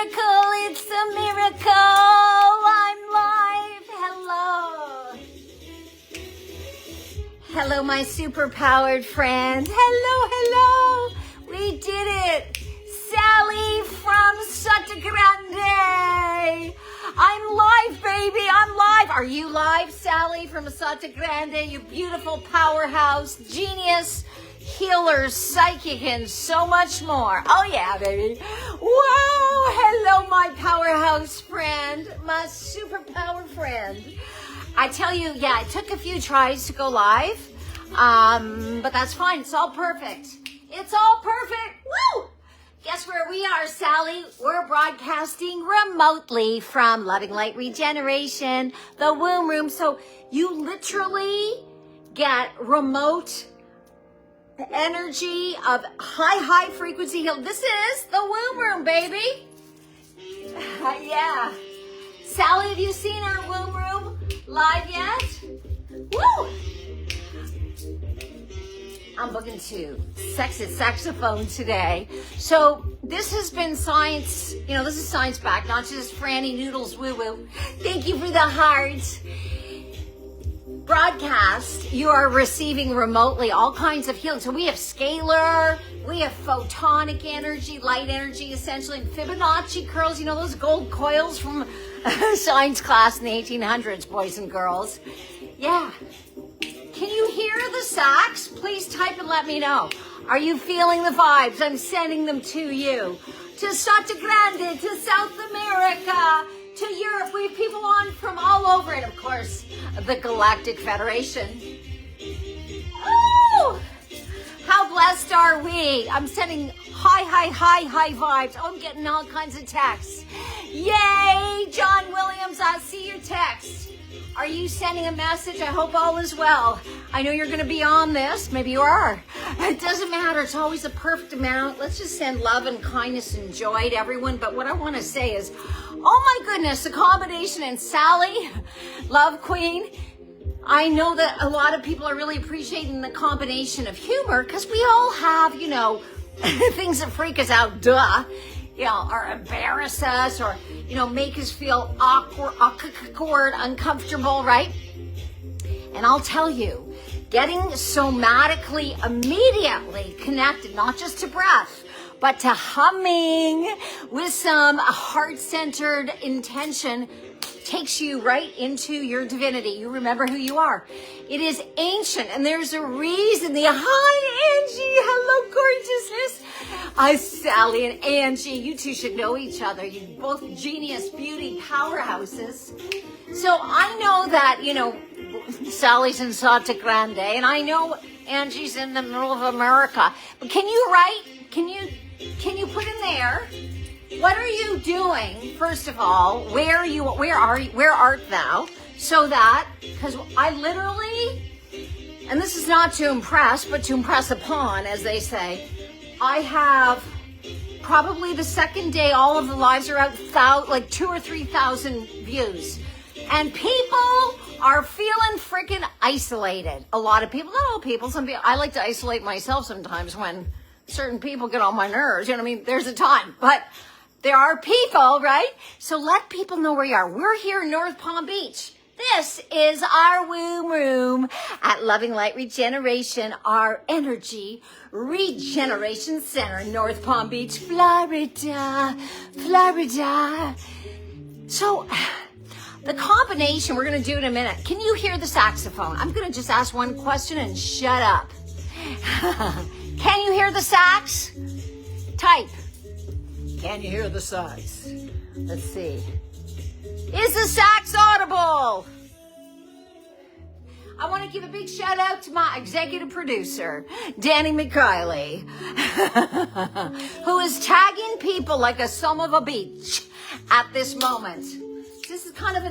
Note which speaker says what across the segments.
Speaker 1: miracle. It's a miracle. I'm live. Hello. Hello, my super-powered friend. Hello. We did it. Sally from Santa Grande. I'm live, baby. I'm live. Are you live, Sally from Santa Grande? You beautiful powerhouse, genius, healer, psychic, and so much more. Oh, yeah, baby. Wow. Hello, my powerhouse friend, my superpower friend. I tell you, yeah, it took a few tries to go live, but that's fine. It's all perfect. It's all perfect. Woo! Guess where we are, Sally? We're broadcasting remotely from Loving Light Regeneration, the womb room. So you literally get remote energy of high frequency heal. This is the womb room, baby. Yeah. Sally, have you seen our womb room live yet? Woo! I'm booking two. Sexy saxophone today. So this has been science, this is science back, not just Franny Noodles woo-woo. Thank you for the heart. Broadcast, you are receiving remotely all kinds of healing. So we have scalar, we have photonic energy, light energy, essentially, and Fibonacci curls, those gold coils from science class in the 1800s, boys and girls. Yeah. Can you hear the sax? Please type and let me know. Are you feeling the vibes? I'm sending them to you. To Santa Grande, to South America, to Europe. We have people on from all over, and of course, the Galactic Federation. Oh! How blessed are we? I'm sending high vibes. Oh, I'm getting all kinds of texts. Yay, John Williams, I see your text. Are you sending a message? I hope all is well. I know you're going to be on this. Maybe you are. It doesn't matter. It's always a perfect amount. Let's just send love and kindness and joy to everyone. But what I want to say is, oh my goodness, the combination. And Sally, Love Queen, I know that a lot of people are really appreciating the combination of humor because we all have, things that freak us out, or embarrass us or, make us feel awkward, uncomfortable, right? And I'll tell you, getting somatically immediately connected, not just to breath, but to humming with some heart-centered intention takes you right into your divinity. You remember who you are. It is ancient, and there's a reason. Hi, Angie. Hello, gorgeousness. Sally and Angie, you two should know each other. You're both genius beauty powerhouses. So I know that, Sally's in Santa Grande, and I know Angie's in the middle of America. But can you write? Can you put in there? What are you doing? First of all, where art thou? So that, because I literally, and this is not to impress, but to impress upon, as they say, I have probably the second day, all of the lives are out, like 2,000 or 3,000 views. And people are feeling freaking isolated. A lot of people, not all people, some people, I like to isolate myself sometimes when certain people get on my nerves. There's a time, but there are people, right? So let people know where you are. We're here in North Palm Beach. This is our womb room at Loving Light Regeneration, our energy regeneration center, North Palm Beach, Florida. So the combination, we're going to do in a minute. Can you hear the saxophone? I'm going to just ask one question and shut up. Can you hear the sax? Type. Can you hear the sax? Let's see. Is the sax audible? I want to give a big shout out to my executive producer, Danny McKiley, who is tagging people like a son of a beach at this moment. This is kind of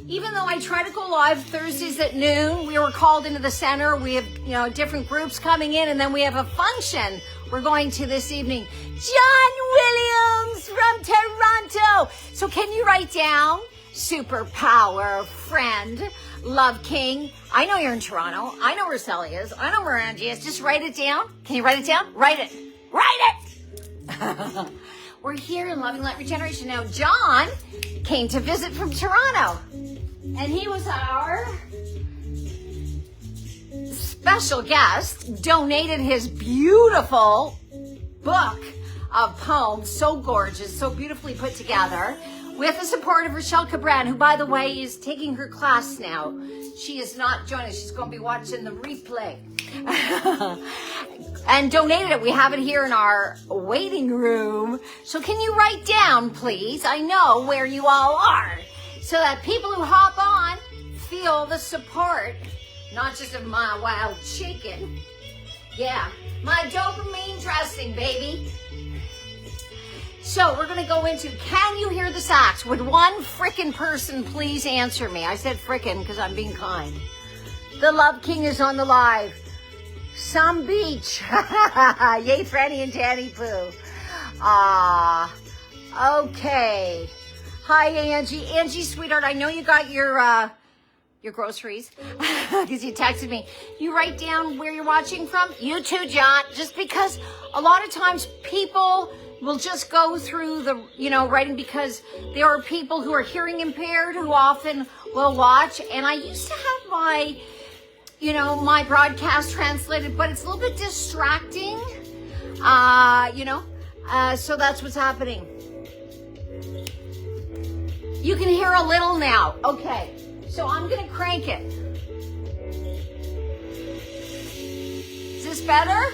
Speaker 1: even though I try to go live Thursdays at noon, we were called into the center. We have, different groups coming in, and then we have a function we're going to this evening. John Williams from Toronto. So can you write down superpower friend, Love King? I know you're in Toronto. I know where Sally is. I know where Angie is. Just write it down. Can you write it down? Write it. We're here in Loving Light Regeneration. Now, John came to visit from Toronto, and he was our special guest, donated his beautiful book of poems, so gorgeous, so beautifully put together, with the support of Rochelle Cabran, who, by the way, is taking her class now. She is not joining. She's going to be watching the replay. And donated it. We have it here in our waiting room. So can you write down, please? I know where you all are, so that people who hop on feel the support, not just of my wild chicken. Yeah, my dopamine dressing, baby. So we're going to go into, can you hear the sax? Would one frickin' person please answer me? I said frickin' because I'm being kind. The Love King is on the live. Some beach. Yay, Franny and Danny Poo. Okay. Hi, Angie. Angie, sweetheart, I know you got your groceries because you texted me. You write down where you're watching from? You too, John. Just because a lot of times people will just go through the, writing, because there are people who are hearing impaired who often will watch. And I used to have my, my broadcast translated, but it's a little bit distracting, so that's what's happening. You can hear a little now. Okay, so I'm going to crank it. Is this better?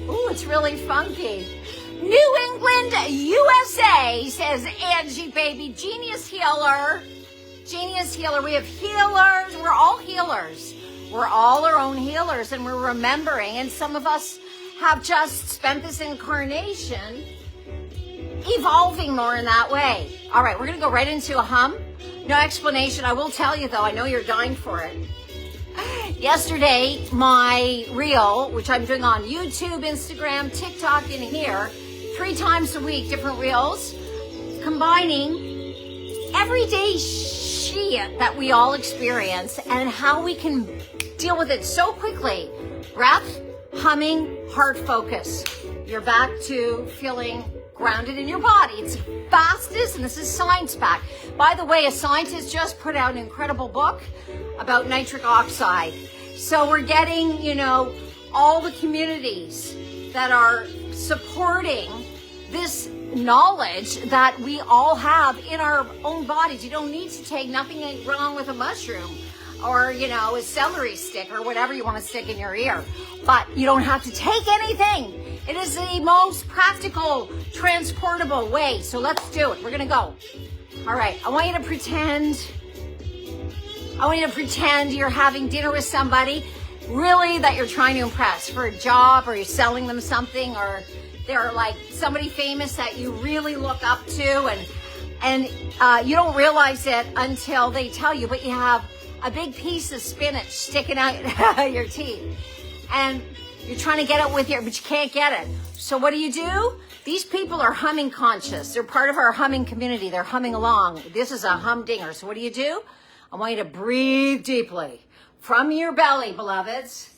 Speaker 1: Ooh, it's really funky. New England, USA, says Angie, baby. Genius healer. Genius healer. We have healers. We're all healers. We're all our own healers, and we're remembering. And some of us have just spent this incarnation evolving more in that way. All right, we're going to go right into a hum. No explanation. I will tell you, though, I know you're dying for it. Yesterday, my reel, which I'm doing on YouTube, Instagram, TikTok, and here, 3 times a week, different reels, combining everyday shit that we all experience and how we can deal with it so quickly. Breath, humming, heart focus. You're back to feeling grounded in your body. It's fastest, and this is science-backed. By the way, a scientist just put out an incredible book about nitric oxide. So we're getting, all the communities that are supporting this knowledge that we all have in our own bodies. You don't need to take, nothing ain't wrong with a mushroom or, a celery stick or whatever you want to stick in your ear. But you don't have to take anything. It is the most practical, transportable way. So let's do it. We're going to go. All right. I want you to pretend you're having dinner with somebody, really, that you're trying to impress for a job, or you're selling them something, or they're like somebody famous that you really look up to, and you don't realize it until they tell you, but you have a big piece of spinach sticking out your teeth, and you're trying to get it but you can't get it. So what do? These people are humming conscious. They're part of our humming community. They're humming along. This is a humdinger. So what do? I want you to breathe deeply from your belly, beloveds,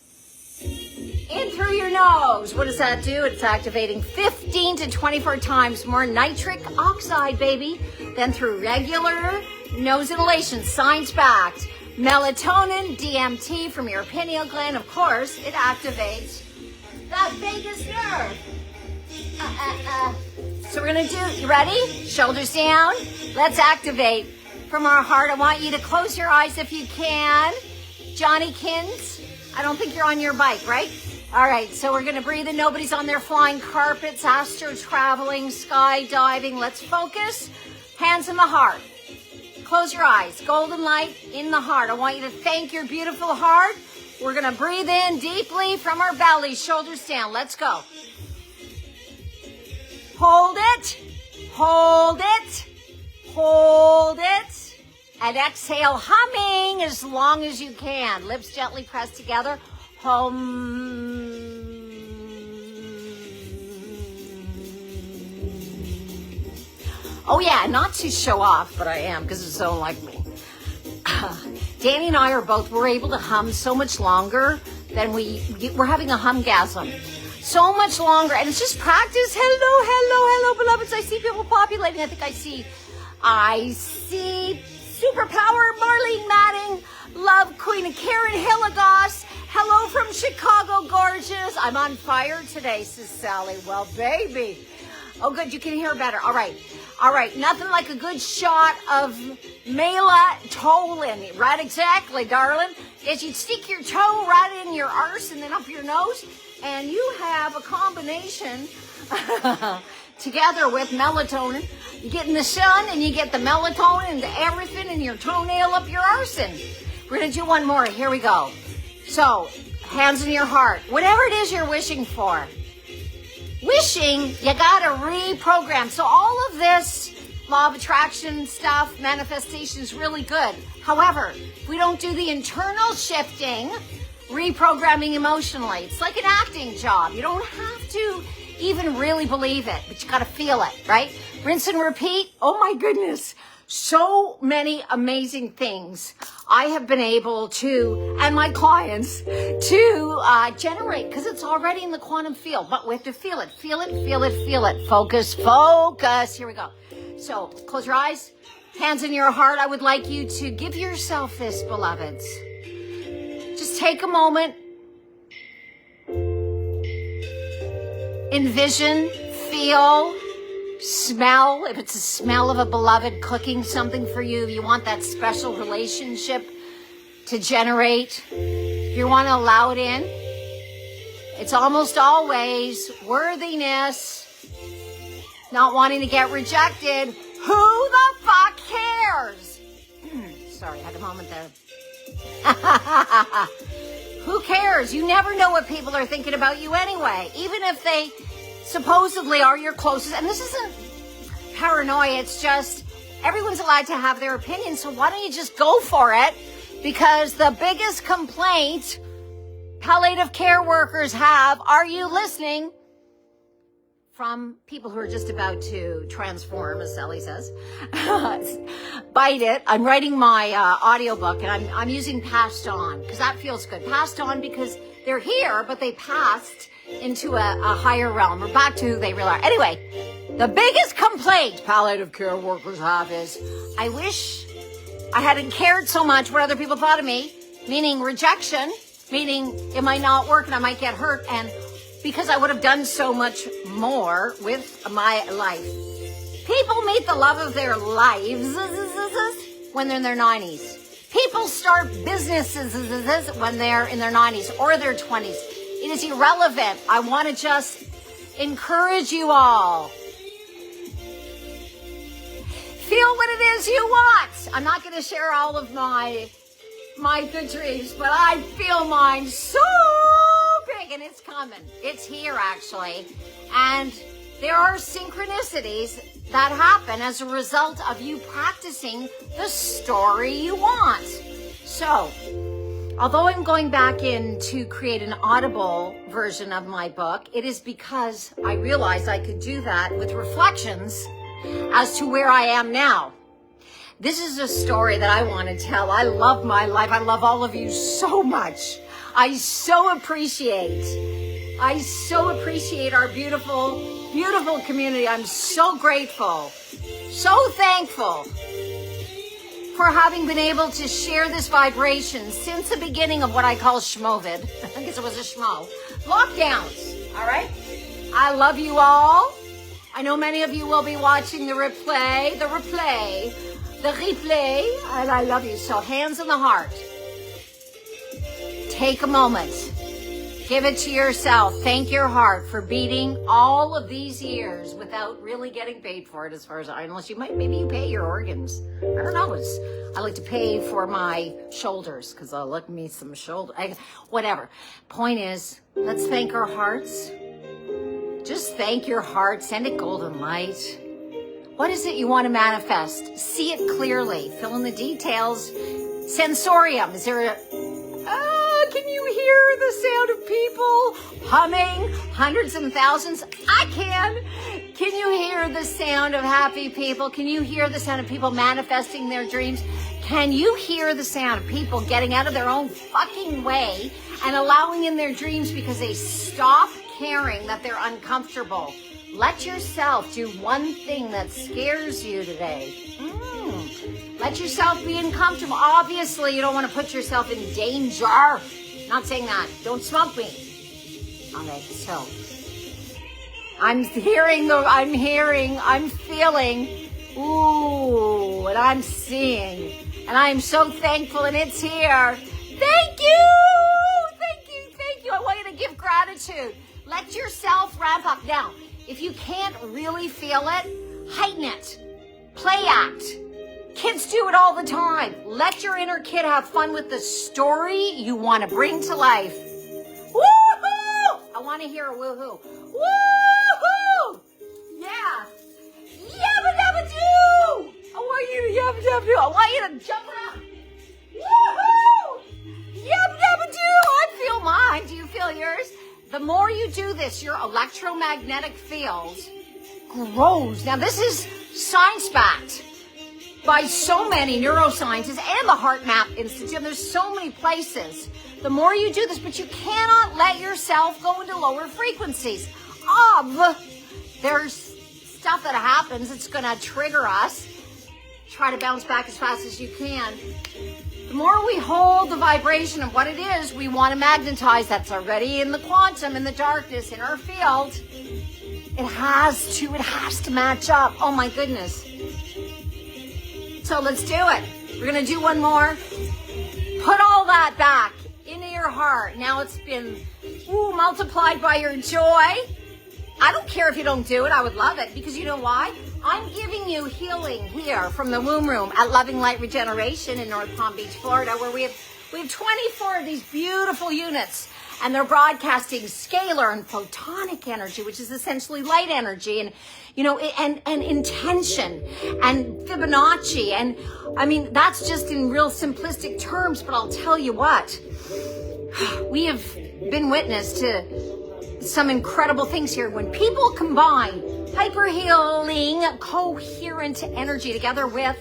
Speaker 1: in through your nose. What does that do? It's activating 15 to 24 times more nitric oxide, baby, than through regular nose inhalation. Science-backed. Melatonin, DMT from your pineal gland. Of course, it activates that vagus nerve. So we're going to do, you ready? Shoulders down. Let's activate from our heart. I want you to close your eyes if you can. Johnny Kins, I don't think you're on your bike, right? All right, so we're going to breathe in. Nobody's on their flying carpets, astro traveling, skydiving. Let's focus. Hands in the heart. Close your eyes. Golden light in the heart. I want you to thank your beautiful heart. We're going to breathe in deeply from our belly, shoulders down. Let's go. Hold it. Hold it. Hold it. And exhale, humming as long as you can. Lips gently pressed together. Hum. Oh yeah, not to show off, but I am, because it's so like me. Danny and I we're able to hum so much longer than we're having a humgasm. So much longer, and it's just practice. Hello, beloveds. I see people populating. I think I see Superpower, Marlene Manning, Love Queen of Karen Hilligoss. Hello from Chicago, gorgeous. I'm on fire today, says Sally. Well, baby. Oh, good. You can hear better. All right. Nothing like a good shot of melatonin. Right, exactly, darling. Is you stick your toe right in your arse and then up your nose, and you have a combination together with melatonin. You get in the sun and you get the melatonin and everything in your toenail up your arse. And we're going to do one more. Here we go. So, hands in your heart. Whatever it is you're wishing for. Wishing, you got to reprogram. So all of this law of attraction stuff, manifestation is really good. However, if we don't do the internal shifting, reprogramming emotionally, it's like an acting job. You don't have to even really believe it, but you got to feel it, right? Rinse and repeat. Oh my goodness. So many amazing things I have been able to, and my clients, to generate, because it's already in the quantum field, but we have to feel it. Focus. Here we go. So close your eyes, hands in your heart. I would like you to give yourself this, beloveds. Just take a moment. Envision, feel, smell. If it's a smell of a beloved cooking something for you, if you want that special relationship to generate, if you want to allow it in, it's almost always worthiness, not wanting to get rejected. Who the fuck cares? Sorry, I had a moment there. Who cares? You never know what people are thinking about you anyway, even if they supposedly are your closest. And this isn't paranoia, it's just everyone's allowed to have their opinion, so why don't you just go for it? Because the biggest complaint palliative care workers have, are you listening, from people who are just about to transform, as Sally says, bite it. I'm writing my audiobook, and I'm using passed on, because that feels good. Passed on because they're here, but they passed into a higher realm, or back to who they really are. Anyway, the biggest complaint palliative care workers have is, I wish I hadn't cared so much what other people thought of me, meaning rejection, meaning it might not work and I might get hurt, and because I would have done so much more with my life. People meet the love of their lives when they're in their 90s. People start businesses when they're in their 90s or their 20s. It is irrelevant. I want to just encourage you all. Feel what it is you want. I'm not going to share all of my good dreams, but I feel mine so big, and it's coming. It's here, actually. And there are synchronicities that happen as a result of you practicing the story you want. So, although I'm going back in to create an audible version of my book, it is because I realized I could do that with reflections as to where I am now. This is a story that I want to tell. I love my life. I love all of you so much. I so appreciate our beautiful, beautiful community. I'm so grateful, so thankful for having been able to share this vibration since the beginning of what I call Schmovid. I guess it was a schmo. Lockdowns, all right? I love you all. I know many of you will be watching the replay, and I love you. So hands in the heart. Take a moment. Give it to yourself. Thank your heart for beating all of these years without really getting paid for it, as far as unless you maybe you pay your organs. I don't know. I like to pay for my shoulders because I'll look me some shoulder. Whatever. Point is, let's thank our hearts. Just thank your heart. Send it golden light. What is it you want to manifest? See it clearly. Fill in the details. Sensorium. Is there can you hear the sound of people humming? Hundreds and thousands? I can. Can you hear the sound of happy people? Can you hear the sound of people manifesting their dreams? Can you hear the sound of people getting out of their own fucking way and allowing in their dreams because they stop caring that they're uncomfortable? Let yourself do one thing that scares you today. Let yourself be uncomfortable. Obviously, you don't want to put yourself in danger. Not saying that. Don't smoke me. Okay, so I'm feeling, ooh, and I'm seeing, and I'm so thankful, and it's here. Thank you. I want you to give gratitude. Let yourself ramp up. Now, if you can't really feel it, heighten it. Play act. Kids do it all the time. Let your inner kid have fun with the story you want to bring to life. Woohoo! I want to hear a woohoo. Woohoo! Yeah. Yabba dabba doo! I want you to yabba dabba doo. I want you to jump around. Woohoo! Yabba dabba doo! I feel mine. Do you feel yours? The more you do this, your electromagnetic field grows. Now, this is science-backed by so many neuroscientists and the Heart Map Institute. And there's so many places. The more you do this, but you cannot let yourself go into lower frequencies. There's stuff that happens that's going to trigger us. Try to bounce back as fast as you can. The more we hold the vibration of what it is we want to magnetize, that's already in the quantum, in the darkness, in our field. It has to match up. Oh my goodness. So let's do it. We're going to do one more. Put all that back into your heart. Now it's been multiplied by your joy. I don't care if you don't do it. I would love it, because you know why? I'm giving you healing here from the womb room at Loving Light Regeneration in North Palm Beach, Florida, where we have 24 of these beautiful units, and they're broadcasting scalar and photonic energy, which is essentially light energy, and and intention and Fibonacci, and I mean that's just in real simplistic terms. But I'll tell you what, we have been witness to some incredible things here. When people combine hyper-healing, coherent energy together with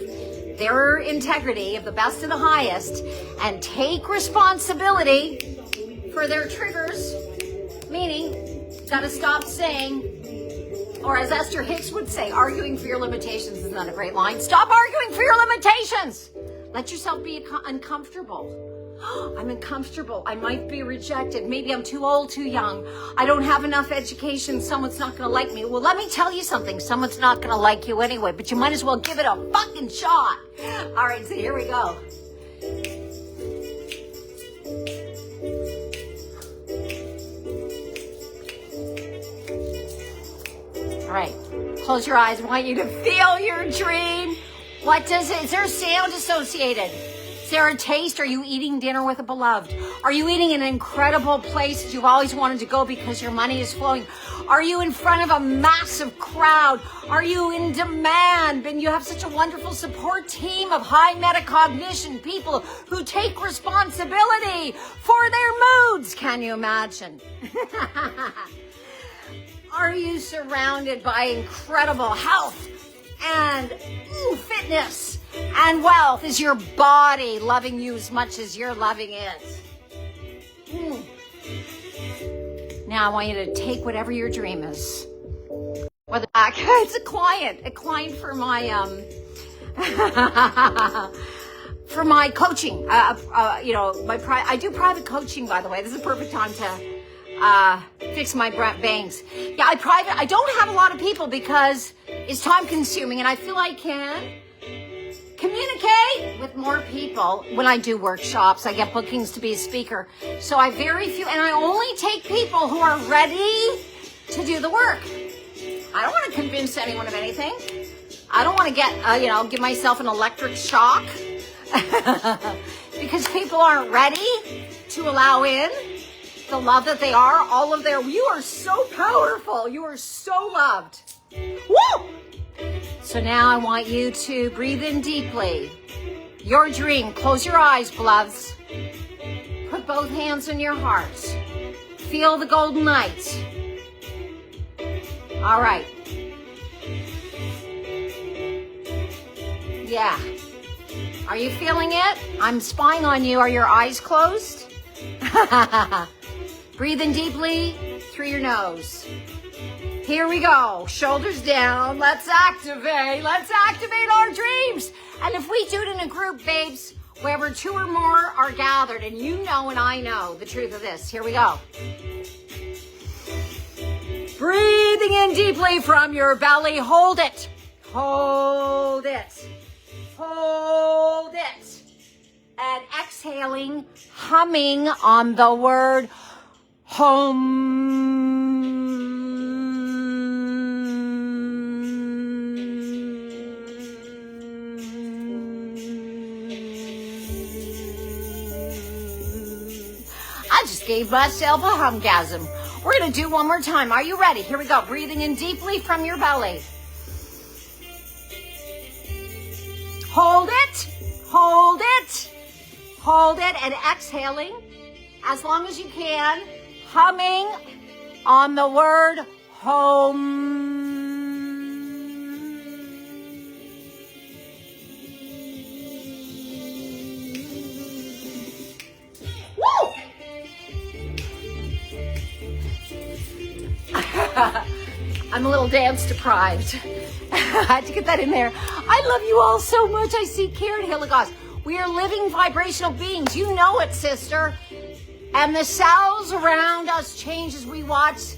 Speaker 1: their integrity of the best and the highest, and take responsibility for their triggers, meaning, gotta stop saying, or as Esther Hicks would say, arguing for your limitations is not a great line. Stop arguing for your limitations. Let yourself be uncomfortable. I'm uncomfortable. I might be rejected. Maybe I'm too old, too young. I don't have enough education. Someone's not going to like me. Well, let me tell you something. Someone's not going to like you anyway, but you might as well give it a fucking shot. All right, so here we go. All right, close your eyes. I want you to feel your dream. Is there a sound associated? Is there a taste? Are you eating dinner with a beloved? Are you eating in an incredible place that you've always wanted to go because your money is flowing? Are you in front of a massive crowd? Are you in demand? And you have such a wonderful support team of high metacognition people who take responsibility for their moods. Can you imagine? Are you surrounded by incredible health and fitness and wealth? Is your body loving you as much as you're loving it? Now I want you to take whatever your dream is. Whether it's a client for my for my coaching. I do private coaching, by the way. This is a perfect time to fix my bangs. Yeah, I don't have a lot of people because it's time consuming, and I feel I can communicate with more people when I do workshops. I get bookings to be a speaker. So I very few, and I only take people who are ready to do the work. I don't want to convince anyone of anything. I don't want to get, give myself an electric shock because people aren't ready to allow in the love that they are, you are so powerful. You are so loved. Woo! So now I want you to breathe in deeply. Your dream. Close your eyes, beloveds. Put both hands on your heart. Feel the golden light. All right. Yeah. Are you feeling it? I'm spying on you. Are your eyes closed? Breathe in deeply through your nose. Here we go. Shoulders down. Let's activate. Let's activate our dreams. And if we do it in a group, babes, wherever 2 or more are gathered, and you know and I know the truth of this. Here we go. Breathing in deeply from your belly. Hold it. Hold it. Hold it. And exhaling, humming on the word home. I just gave myself a humgasm. We're going to do one more time. Are you ready? Here we go. Breathing in deeply from your belly. Hold it. Hold it. Hold it. And exhaling as long as you can. Humming on the word home. Woo! I'm a little dance deprived. I had to get that in there. I love you all so much. I see Karen Hilligoss. We are living vibrational beings. You know it, sister. And the cells around us change as we watch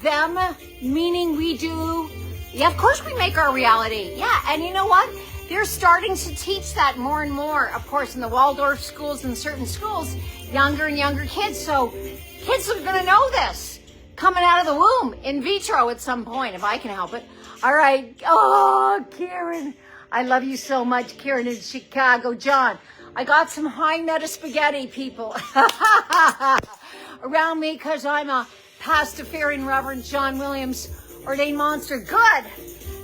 Speaker 1: them, meaning we do. Yeah, of course we make our reality. Yeah, and you know what? They're starting to teach that more and more, of course, in the Waldorf schools and certain schools, younger and younger kids. So kids are going to know this coming out of the womb, in vitro at some point, if I can help it. All right. Oh, Karen, I love you so much, Karen in Chicago. John, I got some high meta spaghetti people around me because I'm a pastafarian Reverend John Williams, ordained monster. Good.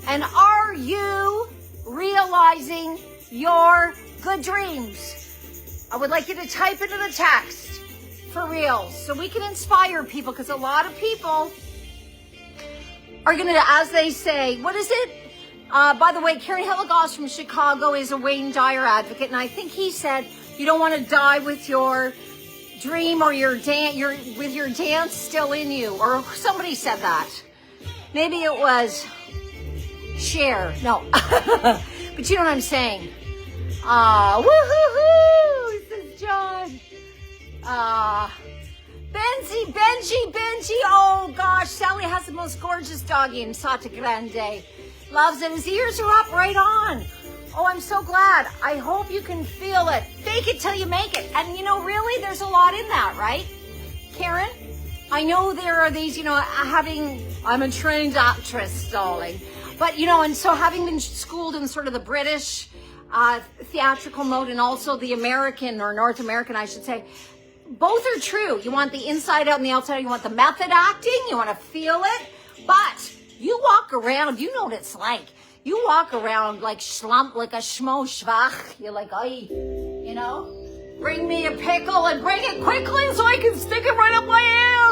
Speaker 1: And are you realizing your good dreams? I would like you to type into the text for real so we can inspire people, because a lot of people are going to, as they say, what is it? By the way, Karen Hilligoss from Chicago is a Wayne Dyer advocate, and I think he said you don't want to die with your dream or your with your dance still in you, or somebody said that. Maybe it was Cher. No, but you know what I'm saying. Woohoo! This is John. Benji. Oh gosh, Sally has the most gorgeous doggy in Santa Grande. Loves it. His ears are up right on. Oh, I'm so glad. I hope you can feel it. Fake it till you make it. And you know, really, there's a lot in that, right? Karen, I know there are these, you know, I'm a trained actress, darling. But, you know, and so having been schooled in sort of the British theatrical mode and also the American, or North American, I should say, both are true. You want the inside out and the outside out. You want the method acting. You want to feel it. But you walk around, you know what it's like. You walk around like schlump, like a schmo schwach. You're like, ay, you know, bring me a pickle and bring it quickly so I can stick it right up my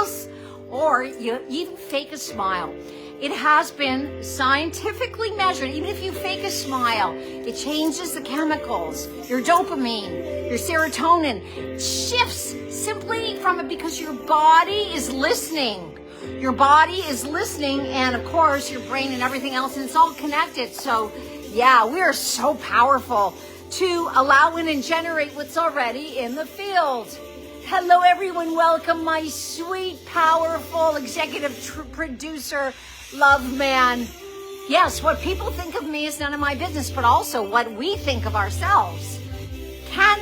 Speaker 1: ass. Or you even fake a smile. It has been scientifically measured. Even if you fake a smile, it changes the chemicals. Your dopamine, your serotonin shifts simply from it because your body is listening. Your body is listening, and of course your brain and everything else, and it's all connected. So yeah, we are so powerful to allow in and generate what's already in the field. Hello everyone, welcome my sweet, powerful executive producer, love man. Yes, what people think of me is none of my business, but also what we think of ourselves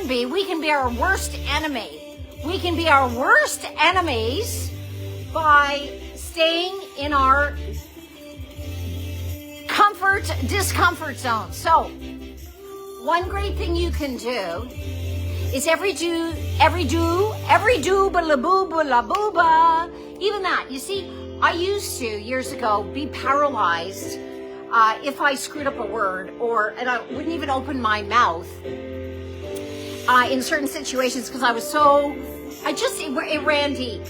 Speaker 1: we can be our worst enemy. We can be our worst enemies by staying in our discomfort zone. So one great thing you can do is every do, bala booba, even that. You see, I used to, years ago, be paralyzed if I screwed up a word, and I wouldn't even open my mouth in certain situations because it ran deep.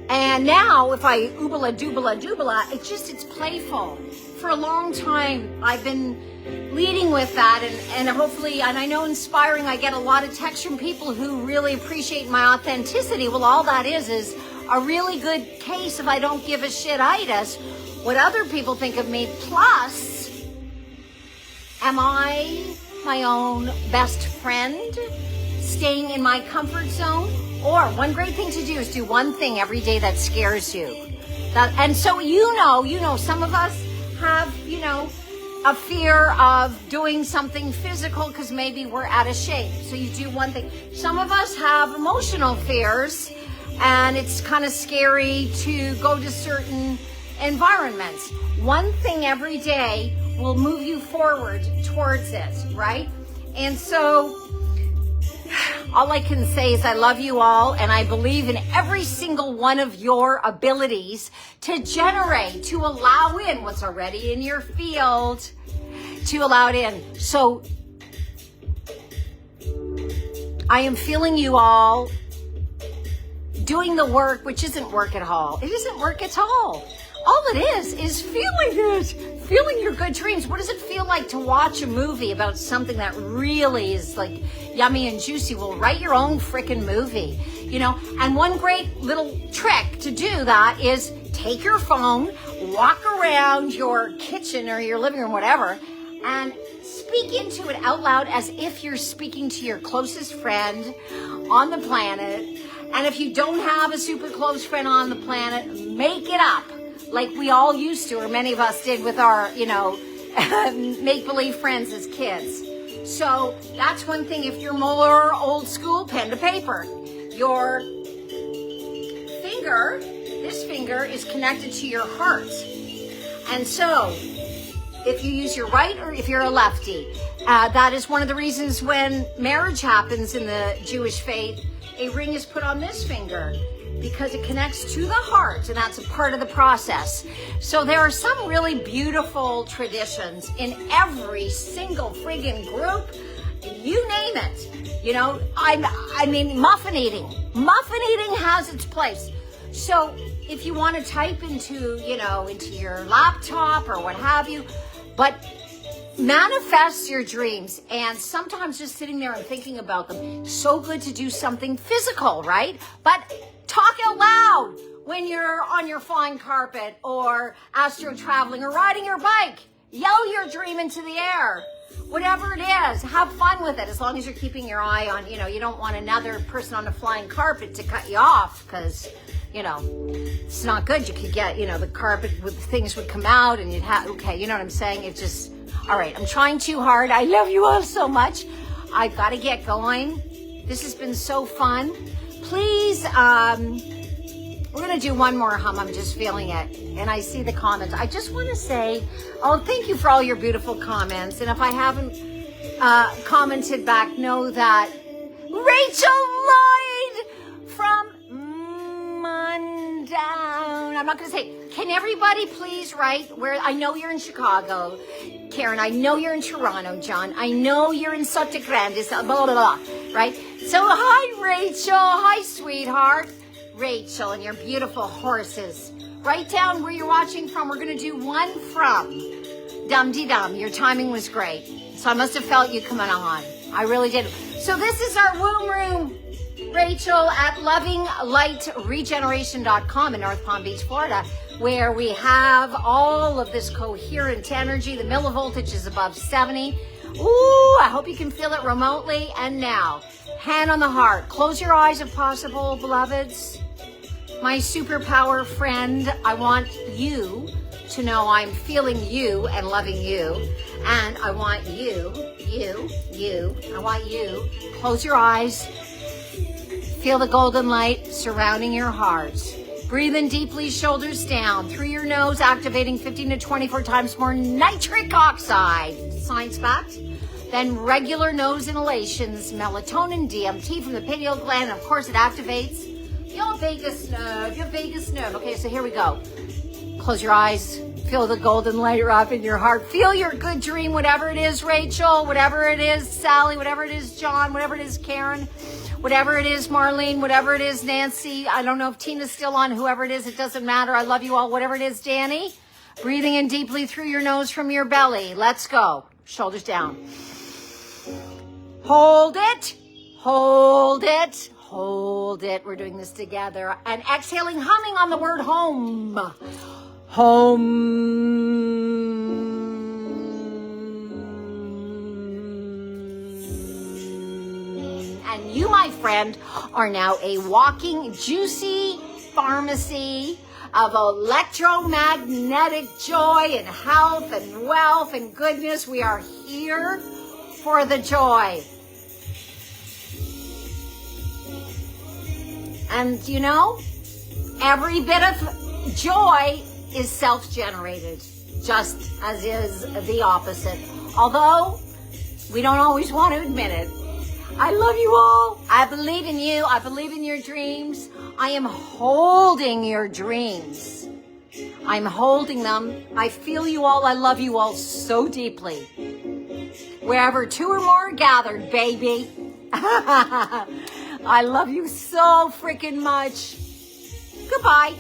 Speaker 1: And now if I oobala doobala doobala, it's playful. For a long time, I've been leading with that, and hopefully, and I know inspiring, I get a lot of texts from people who really appreciate my authenticity. Well, all that is a really good case of I don't give a shit-itis what other people think of me. Plus, am I my own best friend, staying in my comfort zone? Or one great thing to do is do one thing every day that scares you. And so you know, some of us have, a fear of doing something physical because maybe we're out of shape. So you do one thing. Some of us have emotional fears, and it's kind of scary to go to certain environments. One thing every day will move you forward towards it, right? And so all I can say is I love you all, and I believe in every single one of your abilities to generate, to allow in what's already in your field, to allow it in. So I am feeling you all doing the work, which isn't work at all. It isn't work at all. All it is feeling your good dreams. What does it feel like to watch a movie about something that really is like yummy and juicy? Well, write your own freaking movie, and one great little trick to do that is take your phone, walk around your kitchen or your living room, whatever, and speak into it out loud as if you're speaking to your closest friend on the planet. And if you don't have a super close friend on the planet, make it up. Like we all used to, or many of us did with our, make-believe friends as kids. So that's one thing. If you're more old school, pen to paper. Your finger, this finger is connected to your heart. And so if you use your right or if you're a lefty, that is one of the reasons when marriage happens in the Jewish faith, a ring is put on this finger, because it connects to the heart, and that's a part of the process. So there are some really beautiful traditions in every single friggin' group, you name it. I mean, muffin eating has its place. So if you want to type into your laptop or what have you, but manifest your dreams, and sometimes just sitting there and thinking about them, so good to do something physical, right? But talk out loud when you're on your flying carpet or astro traveling or riding your bike. Yell your dream into the air. Whatever it is, have fun with it, as long as you're keeping your eye on, you don't want another person on a flying carpet to cut you off, because, it's not good. You could get, the carpet with things would come out and you'd have, okay, you know what I'm saying? It just, all right, I'm trying too hard. I love you all so much. I've got to get going. This has been so fun. Please, we're going to do one more hum. I'm just feeling it. And I see the comments. I just want to say, thank you for all your beautiful comments. And if I haven't commented back, know that Rachel Lloyd from Mundown. I'm not going to say, can everybody please write where? I know you're in Chicago. Karen, I know you're in Toronto. John, I know you're in Sota Grande, blah, blah, blah, right? So, hi, Rachel. Hi, sweetheart. Rachel and your beautiful horses. Write down where you're watching from. We're going to do one from Dum-de-Dum. Your timing was great. So I must have felt you coming on. I really did. So this is our womb room, Rachel, at lovinglightregeneration.com in North Palm Beach, Florida, where we have all of this coherent energy. The millivoltage is above 70. Ooh, I hope you can feel it remotely. And now, hand on the heart. Close your eyes if possible, beloveds. My superpower friend, I want you to know I'm feeling you and loving you. And I want you. I want you. Close your eyes. Feel the golden light surrounding your heart. Breathe in deeply, shoulders down. Through your nose, activating 15 to 24 times more nitric oxide. Science fact. Then regular nose inhalations, melatonin, DMT from the pineal gland. And of course, it activates your vagus nerve. Okay, so here we go. Close your eyes. Feel the golden light wrap in your heart. Feel your good dream, whatever it is, Rachel, whatever it is, Sally, whatever it is, John, whatever it is, Karen. Whatever it is, Marlene, whatever it is, Nancy, I don't know if Tina's still on, whoever it is, it doesn't matter. I love you all. Whatever it is, Danny, breathing in deeply through your nose from your belly. Let's go. Shoulders down. Hold it. Hold it. Hold it. We're doing this together. And exhaling, humming on the word home. Home. And you, my friend, are now a walking, juicy pharmacy of electromagnetic joy and health and wealth and goodness. We are here for the joy. And you know, every bit of joy is self-generated, just as is the opposite. Although we don't always want to admit it. I love you all. I believe in you. I believe in your dreams. I am holding your dreams. I'm holding them. I feel you all. I love you all so deeply. Wherever two or more are gathered, baby. I love you so freaking much. Goodbye.